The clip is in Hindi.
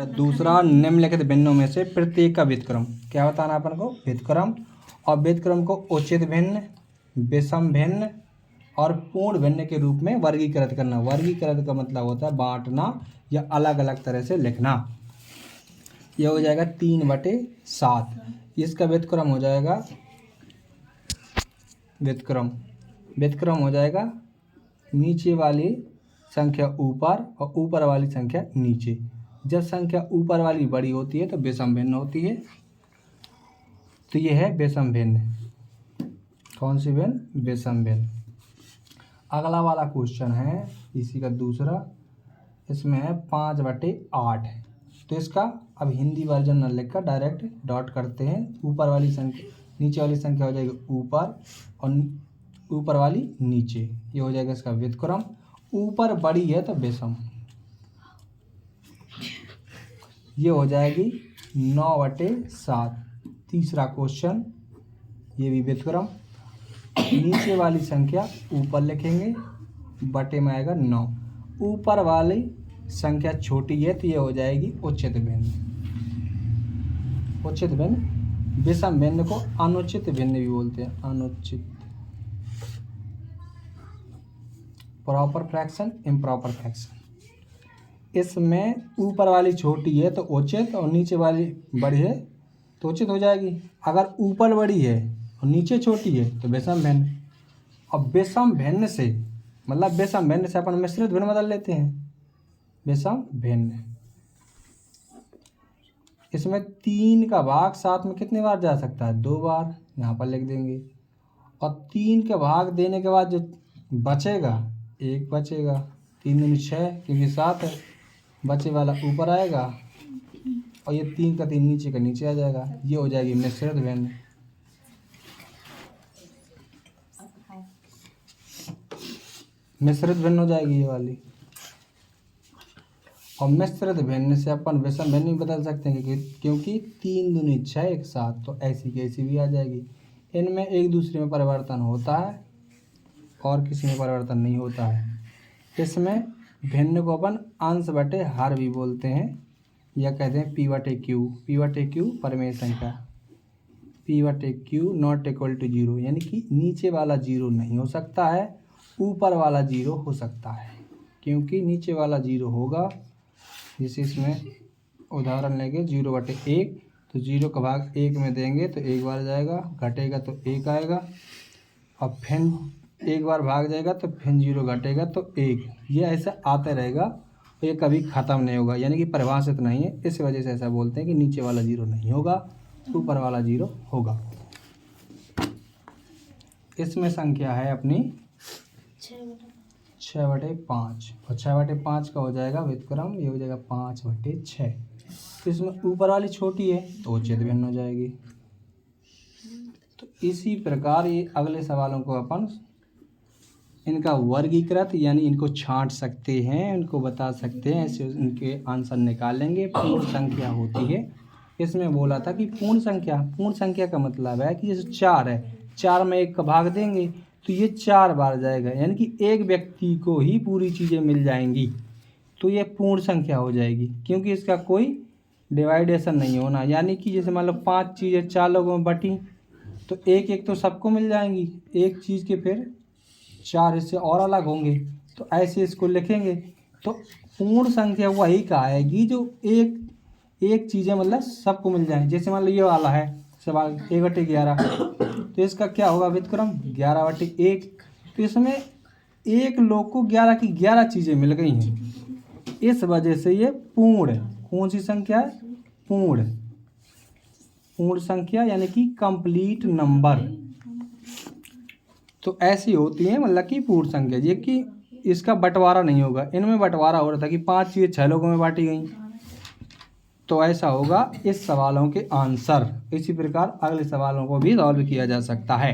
दूसरा, निम्नलिखित भिन्नों में से प्रत्येक का व्युत्क्रम। क्या बताना अपन को? व्युत्क्रम। और व्युत्क्रम को उचित भिन्न, विषम भिन्न और पूर्ण भिन्न के रूप में वर्गीकृत करना। वर्गीकृत का मतलब होता है बांटना या अलग अलग तरह से लिखना। यह हो जाएगा 3/7। इसका व्युत्क्रम हो जाएगा, व्युत्क्रम हो जाएगा नीचे वाली संख्या ऊपर और ऊपर वाली संख्या नीचे। जब संख्या ऊपर वाली बड़ी होती है तो विषम भिन्न होती है। तो ये है विषम भिन्न। कौन सी भिन्न? विषम भिन्न। अगला वाला क्वेश्चन है इसी का दूसरा, इसमें है 5/8। तो इसका अब हिंदी वर्जन न लिखकर डायरेक्ट डॉट करते हैं। ऊपर वाली संख्या, नीचे वाली संख्या हो जाएगी ऊपर और ऊपर वाली नीचे। ये हो जाएगा इसका व्युत्क्रम। ऊपर बड़ी है तो विषम, ये हो जाएगी 9/7। तीसरा क्वेश्चन, ये भी व्युत्क्रम। नीचे वाली संख्या ऊपर लिखेंगे, बटे में आएगा 9। ऊपर वाली संख्या छोटी है तो ये हो जाएगी उचित भिन्न। उचित भिन्न। विषम भिन्न को अनुचित भिन्न भी बोलते हैं। अनुचित, प्रॉपर फ्रैक्शन, इम्प्रॉपर फ्रैक्शन। इसमें ऊपर वाली छोटी है तो उचित और नीचे वाली बड़ी है तो उचित हो जाएगी। अगर ऊपर बड़ी है और नीचे छोटी है तो विषम भिन्न। और विषम भिन्न से मतलब विषम भिन्न से अपन मिश्रित भिन्न बदल लेते हैं। विषम भिन्न, इसमें 3 का भाग 7 में कितनी बार जा सकता है? 2 बार। यहाँ पर लिख देंगे। और 3 के भाग देने के बाद जो बचेगा, 1 बचेगा। 3 दूनी 6, क्योंकि 7 है। बचे वाला ऊपर आएगा और ये 3 का 3 नीचे का नीचे आ जाएगा। ये हो जाएगी मिश्रित भिन्न। मिश्रित भिन्न हो जाएगी ये वाली। और मिश्रित भिन्न से अपन विषम भिन्न भी बदल सकते हैं क्योंकि 3 दूनी 6, 1 7, तो ऐसी की ऐसी भी आ जाएगी। इनमें एक दूसरे में परिवर्तन होता है और किसी में परिवर्तन नहीं होता है। इसमें भिन्न को अपन अंश बटे हर भी बोलते हैं या कहते हैं P/Q। P/Q परिमेय संख्या। P/Q नॉट इक्वल टू 0, यानी कि नीचे वाला 0 नहीं हो सकता है, ऊपर वाला 0 हो सकता है। क्योंकि नीचे वाला 0 होगा, जैसे इसमें उदाहरण लेंगे 0/1, तो 0 का भाग 1 में देंगे तो 1 बार जाएगा, घटेगा तो 1 आएगा। और फिर 1 बार भाग जाएगा तो फिर 0 घटेगा तो 1। ये ऐसा आता रहेगा, ये कभी ख़त्म नहीं होगा, यानी कि परिभाषित नहीं है। इस वजह से ऐसा बोलते हैं कि नीचे वाला 0 नहीं होगा, ऊपर वाला 0 होगा। इसमें संख्या है अपनी 6/5 और 6/5 का हो जाएगा व्युत्क्रम। ये हो जाएगा 5/6। तो इसमें ऊपर वाली छोटी है तो उचित भिन्न हो जाएगी। तो इसी प्रकार ये अगले सवालों को अपन इनका वर्गीकृत यानी इनको छांट सकते हैं, इनको बता सकते हैं, ऐसे इनके आंसर निकालेंगे। पूर्ण संख्या होती है, इसमें बोला था कि पूर्ण संख्या का मतलब है कि जैसे 4 है, 4 में 1 का भाग देंगे तो ये 4 बार जाएगा, यानी कि एक व्यक्ति को ही पूरी चीज़ें मिल जाएंगी, तो ये पूर्ण संख्या हो जाएगी। क्योंकि इसका कोई डिवाइडेशन नहीं होना, यानी कि जैसे मान लो 5 चीज़ें 4 लोगों में बटी तो एक एक तो सबको मिल जाएंगी, एक चीज़ के फिर 4 हिस्से और अलग होंगे, तो ऐसे इसको लिखेंगे। तो पूर्ण संख्या वही कहेगी जो एक चीज़ें मतलब सबको मिल जाए। जैसे मान लो ये वाला है सवाल 1/11, तो इसका क्या होगा व्युत्क्रम? 11/1। तो इसमें एक लोग को 11 की 11 चीज़ें मिल गई हैं, इस वजह से ये पूर्ण है। कौन सी संख्या है? पूर्ण संख्या, यानी कि कंप्लीट नंबर। तो ऐसी होती है मतलब कि पूर्ण संख्या, ये कि इसका बंटवारा नहीं होगा। इनमें बंटवारा हो रहा था कि 5 चीज़ें 6 लोगों में बांटी गई, तो ऐसा होगा इस सवालों के आंसर। इसी प्रकार अगले सवालों को भी सॉल्व किया जा सकता है।